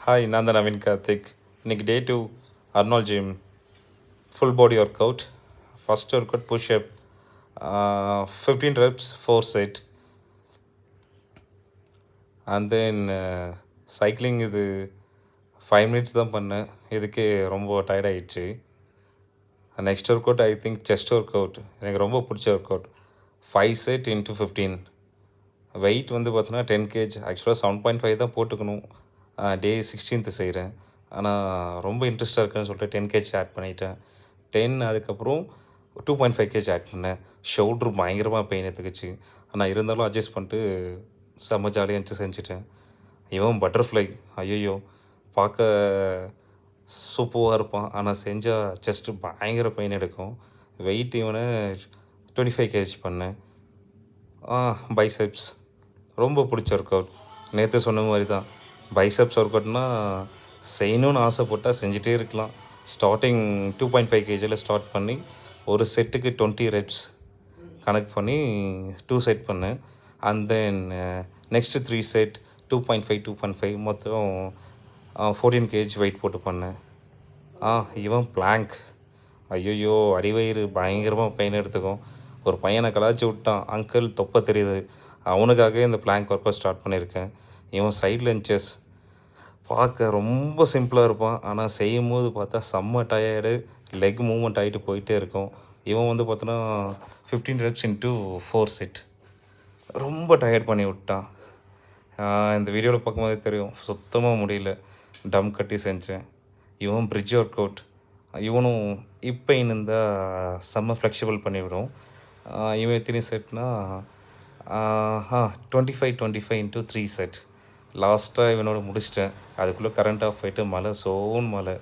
Hi, நான் தான் நவீன் கார்த்திக். இன்னைக்கு day 2 Arnold gym full body workout. First workout pushup, 15 reps 4 set. And then cycling இது 5 minutes தான் பண்ணேன். இதுக்கே ரொம்ப டயர்ட் ஆயிடுச்சு. Next workout I think chest workout. எனக்கு ரொம்ப பிடிச்ச workout. 5 set into 15. Weight வந்து பார்த்தோன்னா 10 kg. ஆக்சுவலாக 7.5 தான் போட்டுக்கணும். டே 16th செய்கிறேன். ஆனால் ரொம்ப இன்ட்ரெஸ்ட்டாக இருக்குன்னு சொல்லிட்டு 10 kg ஆட் பண்ணிட்டேன். 10 அதுக்கப்புறம் 2.5 kg ஆட் பண்ணேன். ஷோல்ட்ரு பயங்கரமாக பெயின் எடுத்துக்கிச்சு. ஆனால் இருந்தாலும் அட்ஜஸ்ட் பண்ணிட்டு செம்ம ஜாலியாக இருந்துச்சு, செஞ்சுட்டேன். இவன் பட்டர்ஃப்ளை, ஐயோ பார்க்க சூப்பராக இருப்பான். ஆனால் செஞ்சால் செஸ்ட்டு பயங்கர பெயின் எடுக்கும். வெயிட் இவனை 25 kg பண்ணேன். பைசெப்ஸ் ரொம்ப பிடிச்ச ஒர்க் அவுட். நேற்று சொன்ன மாதிரி தான், பைசெப்ஸ் ஒர்க் அவுட்னா செய்யணும்னு ஆசைப்பட்டால் செஞ்சுட்டே இருக்கலாம். ஸ்டார்டிங் 2.5 kgயில் ஸ்டார்ட் பண்ணி ஒரு செட்டுக்கு 20 reps கணக்கு பண்ணி 2 செட் பண்ணேன். அண்ட் தென் நெக்ஸ்ட்டு 3 செட் 2.5 மொத்தம் 14 kg வெயிட் போட்டு பண்ணேன். இவன் பிளாங்க், ஐயோ அடிவயிறு பயங்கரமாக பெயின் எடுத்துக்கும். ஒரு பையனை கலாய்ச்சி விட்டான், அங்கிள் தொப்பை தெரியுது. அவனுக்காகவே இந்த பிளாங்க் ஒர்க் அவுட் ஸ்டார்ட் பண்ணியிருக்கேன். இவன் சைட் லென்ச்சஸ் பார்க்க ரொம்ப சிம்பிளாக இருப்பான், ஆனால் செய்யும் போது பார்த்தா செம்ம டயர்டு. லெக் மூவ்மெண்ட் ஆகிட்டு போயிட்டே இருக்கும். இவன் வந்து பார்த்தோன்னா 15 reps இன்ட்டு 4 செட். ரொம்ப டயர்ட் பண்ணி விட்டான். இந்த வீடியோவில் பார்க்கும்போதே தெரியும், சுத்தமாக முடியல. டம் கட்டி செஞ்சேன். இவன் பிரிட்ஜ் ஒர்க் அவுட். இவனும் இப்போ இருந்தால் செம்ம ஃப்ளெக்சிபிள் பண்ணிவிடும். இவன் எத்தனை செட்னா 25 இன்ட்டு 3 செட். லாஸ்ட்டாக இவனோட முடிச்சிட்டேன். அதுக்குள்ளே கரண்ட் ஆஃப் ஆகிட்டு மழை, மழை.